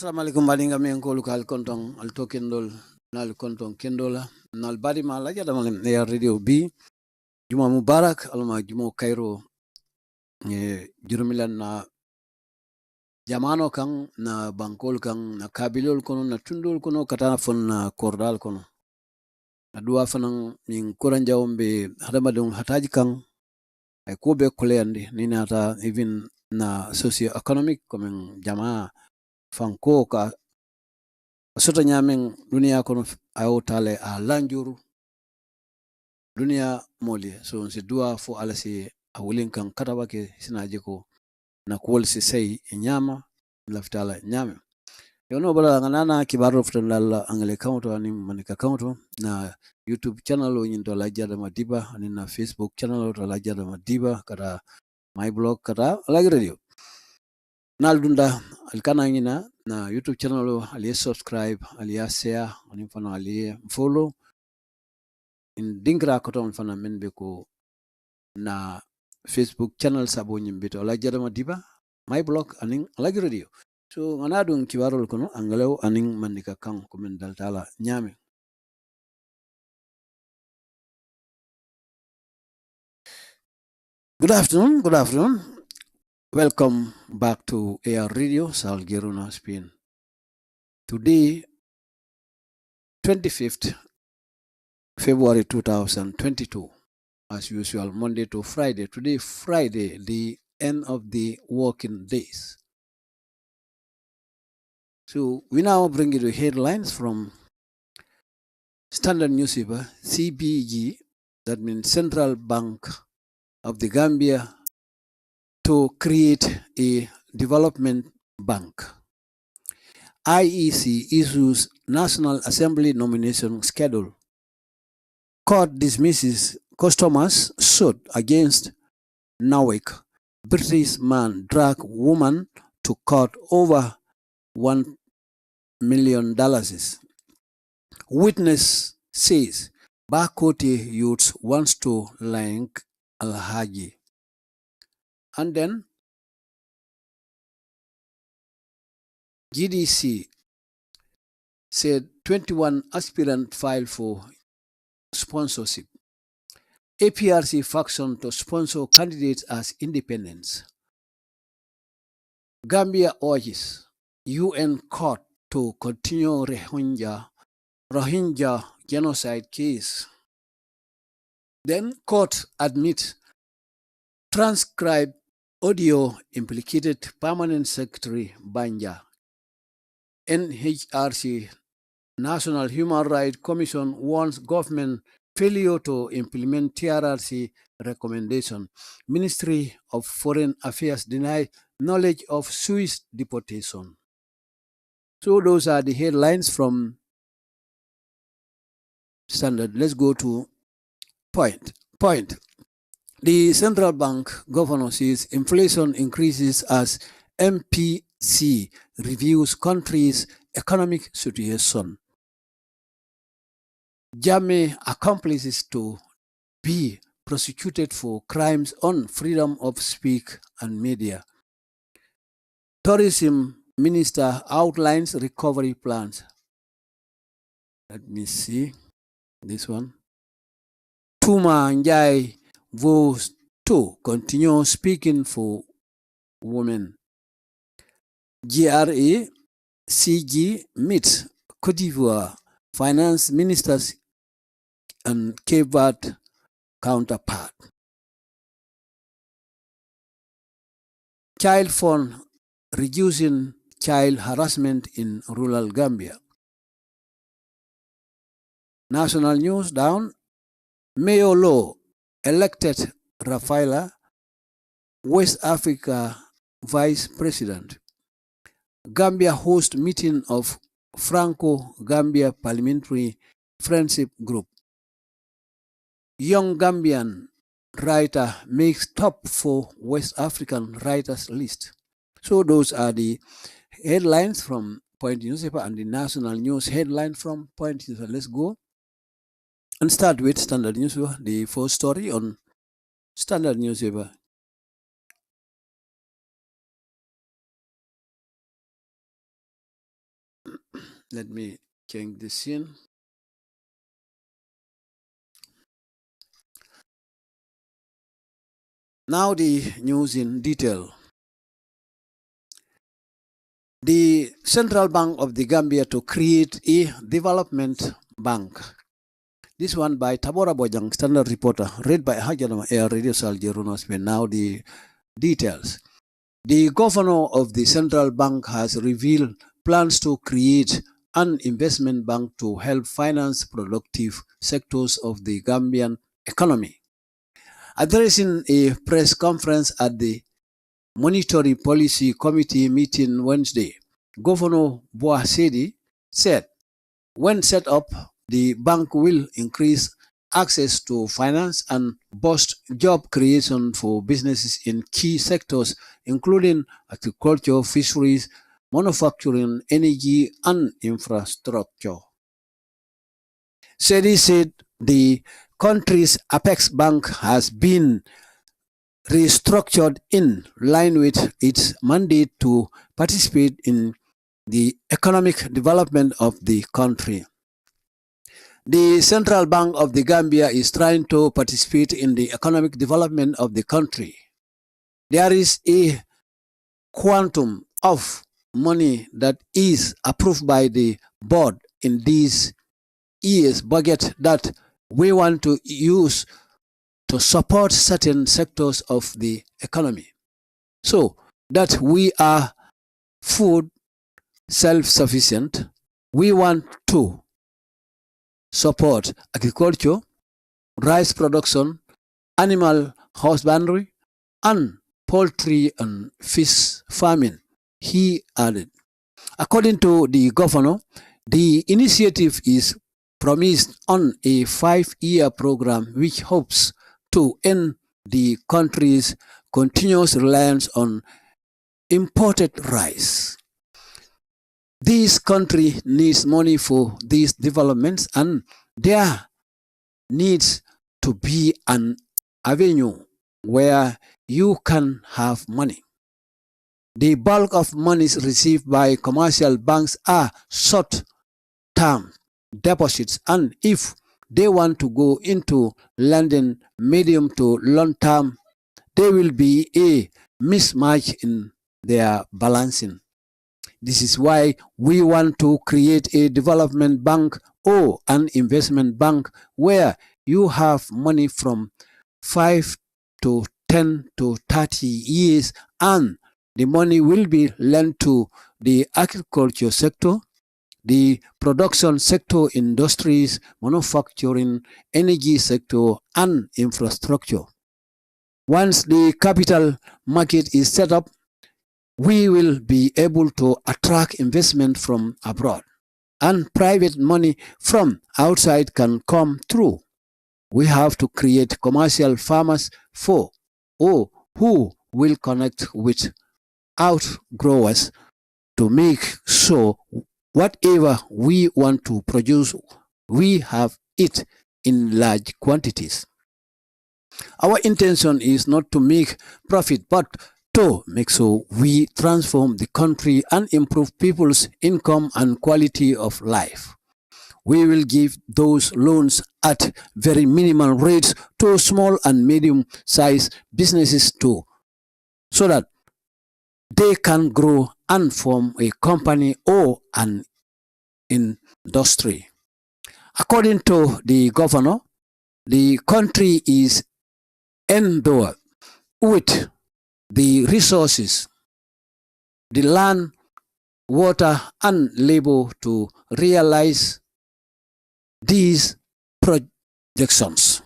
Assalamualaikum baɗinga min ko lukal konton alto kendol nal konton kendola nal badi ma laja damalem ya radio B juma mubarak alma jumo kairo jurumilan na jamano kan na bankol kan na kabilol kono na tundol kono katana fon na kordal kono na duwa fanan min kuran jawombe hadamadon hataji kan ay ko be koleyande ni nata even na socio economic comme jamaa fanko ka soto nyamen dunia kono ayo tale a lanjuru dunia moli so se dua fo alasi a wulin kan kataba ke sinaje ko na kuwol si sey nyama laftala nyame yono bala nganana kibaro futan lalla angle kaunto ani manika kaunto na YouTube channel o nyindo la jada madiba ani na Facebook channel o la jada madiba kata my blog kata la radio nal dunda alkana ngina na YouTube channel o ali subscribe ali share ani fana ali follow in dingra ko ton fana men be ko na Facebook channel sabo nyimbe to la jada madiba my blog ani la radio so ngana dun kibarol kono angalew aning manika kan ko men daltala nyame. Good afternoon. Welcome back to Air Radio Salgeruna Spain. Today, 25th February 2022, as usual, Monday to Friday. Today, Friday, the end of the working days. So we now bring you the headlines from Standard Newspaper, CBG, that means Central Bank of the Gambia, to create a development bank. IEC issues National Assembly nomination schedule. Court dismisses customers suit against NAWIC. British man drag woman to court over $1 million. Witness says Bakote youth wants to link Al-Haji. And then GDC said 21 aspirants filed for sponsorship. APRC faction to sponsor candidates as independents. Gambia urges UN court to continue Rohingya genocide case. Then court admits transcribed audio implicated Permanent Secretary Banja. NHRC, National Human Rights Commission, warns government failure to implement TRRC recommendation. Ministry of Foreign Affairs denies knowledge of Swiss deportation. So those are the headlines from Standard. Let's go to point. The central bank governor says inflation increases as MPC reviews country's economic situation. Jammeh accomplices to be prosecuted for crimes on freedom of speech and media. Tourism minister outlines recovery plans. Let me see this one. Tuma Njai vows to continue speaking for women. GRA CG meets Cote d'Ivoire finance ministers and Cape Verde counterpart. Child phone reducing child harassment in rural Gambia. National news down. Mayor Law elected Rafaela, West Africa Vice President. Gambia host meeting of Franco-Gambia Parliamentary Friendship Group. Young Gambian writer makes top 4 West African writers list. So those are the headlines from Point newspaper and the national news headline from Point newspaper. Let's go and start with Standard newspaper, the first story on Standard newspaper. Let me change the scene. Now the news in detail. The Central Bank of the Gambia to create a development bank. This one by Tabora Bojang, Standard Reporter, read by Hajanama Air Radio Saljerunas. Now the details. The governor of the Central Bank has revealed plans to create an investment bank to help finance productive sectors of the Gambian economy. Addressing a press conference at the Monetary Policy Committee meeting Wednesday, Governor Boasedi said, when set up, the bank will increase access to finance and boost job creation for businesses in key sectors, including agriculture, fisheries, manufacturing, energy, and infrastructure. Sedi said the country's Apex Bank has been restructured in line with its mandate to participate in the economic development of the country. The Central Bank of the Gambia is trying to participate in the economic development of the country. There is a quantum of money that is approved by the board in this year's budget that we want to use to support certain sectors of the economy, so that we are food self-sufficient. We want to support agriculture, rice production, animal husbandry, and poultry and fish farming, he added. According to the governor, the initiative is promised on a 5-year program which hopes to end the country's continuous reliance on imported rice. This country needs money for these developments, and there needs to be an avenue where you can have money. The bulk of monies received by commercial banks are short-term deposits, and if they want to go into lending medium to long term, there will be a mismatch in their balancing. This is why we want to create a development bank or an investment bank where you have money from 5 to 10 to 30 years, and the money will be lent to the agriculture sector, the production sector, industries, manufacturing, energy sector, and infrastructure. Once the capital market is set up, we will be able to attract investment from abroad, and private money from outside can come through. We have to create commercial farmers for or who will connect with outgrowers to make sure whatever we want to produce, we have it in large quantities. Our intention is not to make profit, but to make sure we transform the country and improve people's income and quality of life. We will give those loans at very minimal rates to small and medium-sized businesses too, so that they can grow and form a company or an industry. According to the governor, the country is endowed with the resources, the land, water, and labor to realize these projections.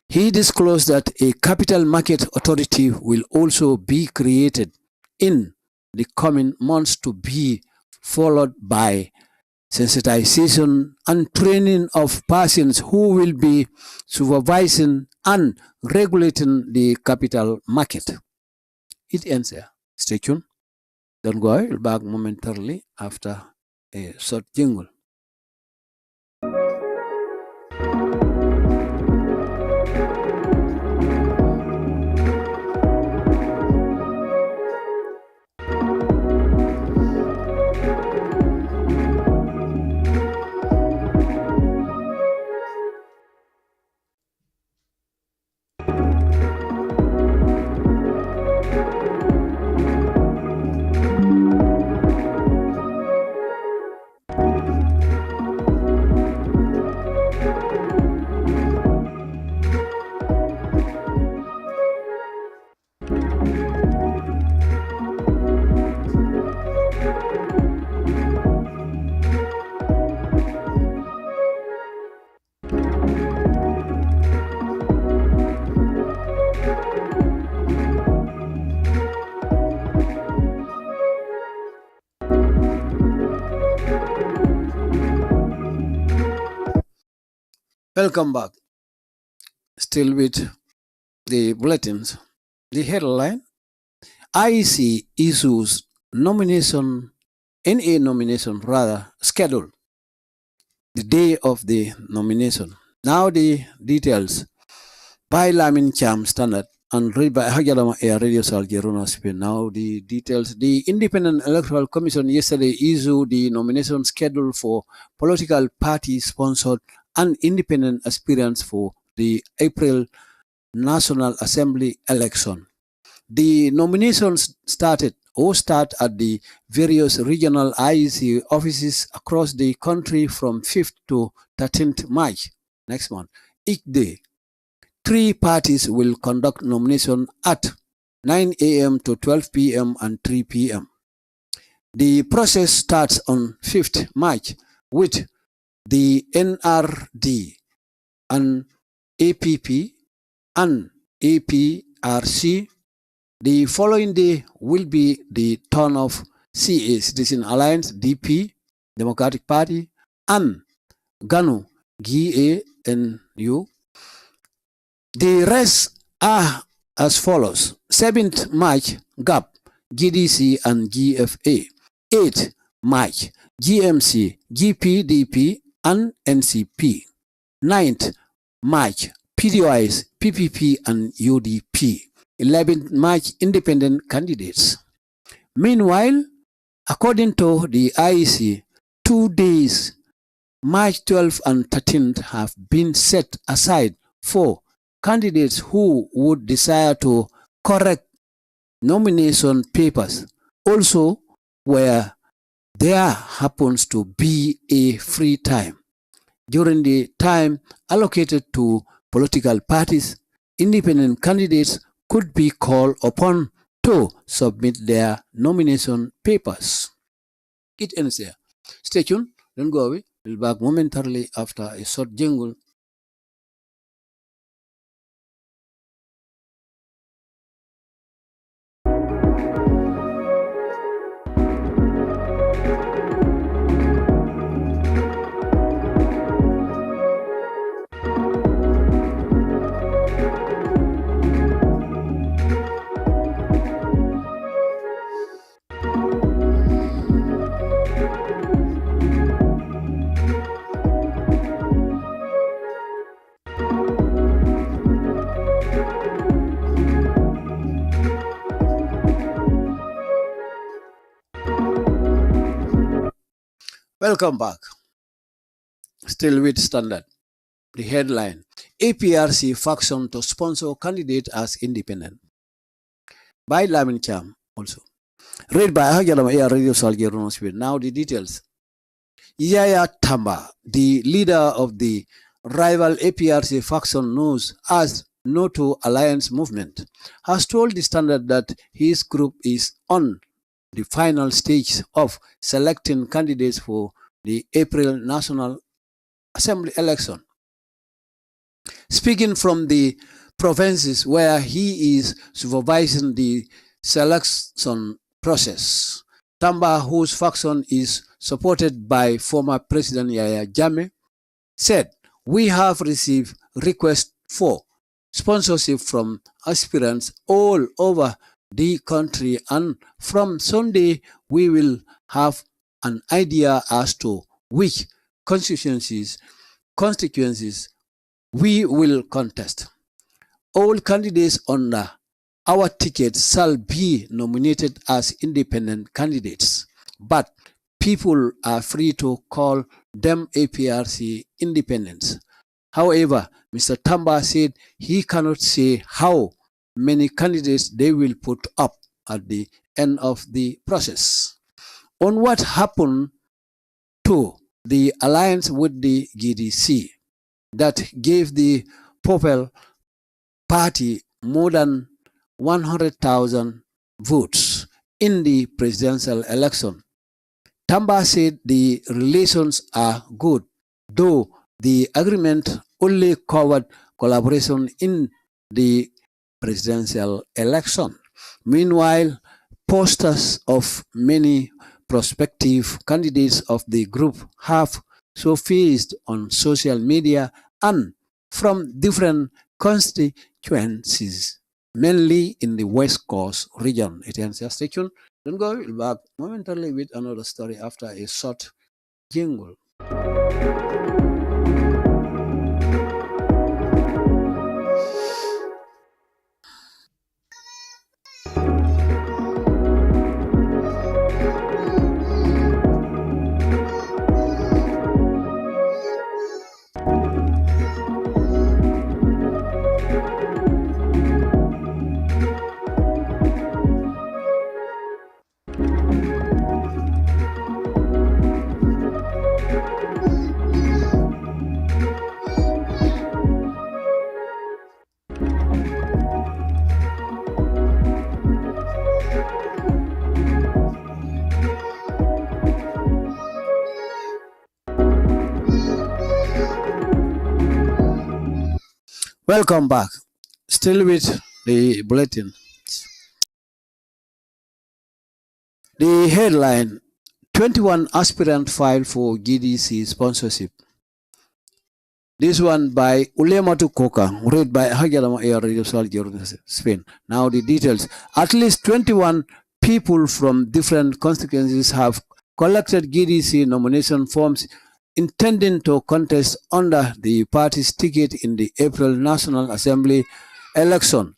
He disclosed that a capital market authority will also be created in the coming months to be followed by sensitization and training of persons who will be supervising and regulating the capital market. It ends here. Stay tuned. Don't go away. We'll be back momentarily after a short jingle. Welcome back. Still with the bulletins. The headline: IEC issues nomination, NA nomination rather, schedule. The day of the nomination. Now the details. By Lamin Cham Standard and read by Hajalama Air Radio Salgeruna Spain. Now the details. The Independent Electoral Commission yesterday issued the nomination schedule for political party-sponsored and independent aspirants for the April National Assembly election. The nominations start at the various regional IEC offices across the country from 5th to 13th March next month. Each day, 3 parties will conduct nomination at 9 a.m. to 12 p.m. and 3 p.m. The process starts on 5th March with the NRD and APP and APRC. The following day will be the turn of CA, Citizen Alliance, DP, Democratic Party, and GANU, GANU. The rest are as follows: 7th March, GAP, GDC, and GFA. 8th March, GMC, GPDP, and NCP. 9th March, PDOIs, PPP, and UDP. 11th March, independent candidates. Meanwhile, according to the IEC, 2 days, March 12th and 13th, have been set aside for candidates who would desire to correct nomination papers. Also, where there happens to be a free time. During the time allocated to political parties, independent candidates could be called upon to submit their nomination papers. It ends here. Stay tuned. Don't go away. We'll be back momentarily after a short jingle. Welcome back. Still with Standard. The headline: APRC faction to sponsor candidate as independent. By Lamin Cham also. Read by Hajalama Air Radio Salgeruna Spain. Now the details. Yaya Tamba, the leader of the rival APRC faction known as No to Alliance movement, has told the Standard that his group is on the final stage of selecting candidates for the April National Assembly election. Speaking from the provinces where he is supervising the selection process, Tamba, whose faction is supported by former President Yahya Jammeh, said, "We have received requests for sponsorship from aspirants all over the country, and from Sunday we will have an idea as to which constituencies we will contest. All candidates under our ticket shall be nominated as independent candidates, but people are free to call them APRC independents." However, Mr. Tamba said he cannot say how many candidates they will put up at the end of the process. On what happened to the alliance with the GDC that gave the Popel Party more than 100,000 votes in the presidential election, Tamba said the relations are good, though the agreement only covered collaboration in the presidential election. Meanwhile, posters of many prospective candidates of the group have surfaced on social media and from different constituencies, mainly in the West Coast region. It ends your station. Don't go back momentarily with another story after a short jingle. Welcome back. Still with the bulletin. The headline: 21 aspirant filed for GDC sponsorship. This one by Ulematu Koka, read by Hajarama Air Radio Spain. Now the details. At least 21 people from different constituencies have collected GDC nomination forms intending to contest under the party's ticket in the April National Assembly election.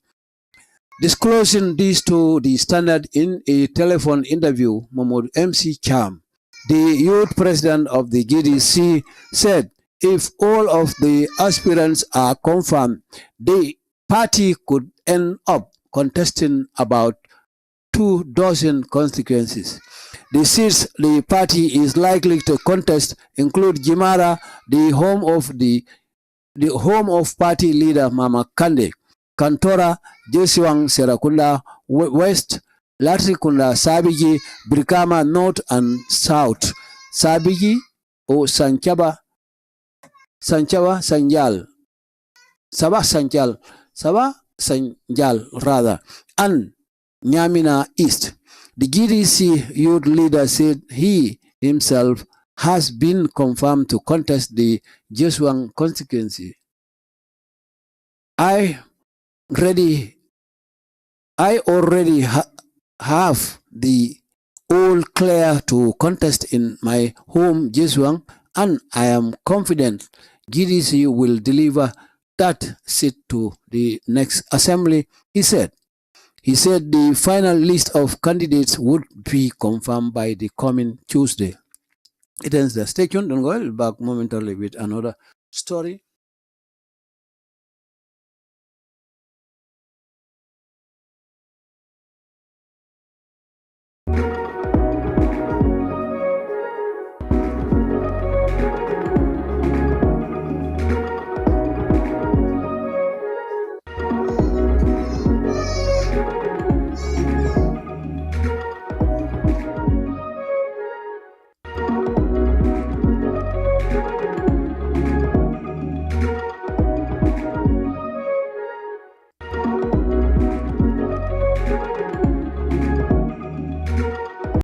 Disclosing these to the Standard in a telephone interview, Mahmoud MC Cham, the youth president of the GDC, said if all of the aspirants are confirmed, the party could end up contesting about 24 constituencies. The seats the party is likely to contest include Jimara, the home of party leader Mama Kande, Kantora, Jesiwang Serakunda West, Latrikunda, Sabiji, Brikama North and South, Sabiji or Sanchaba Sanjal, Sabah Sanjal rather, and Nyamina East. The GDC youth leader said he himself has been confirmed to contest the Jesiwang constituency. I already have the all clear to contest in my home Jesiwang, and I am confident GDC will deliver that seat to the next assembly, he said. He said the final list of candidates would be confirmed by the coming Tuesday. It ends the station. Don't go back momentarily with another story.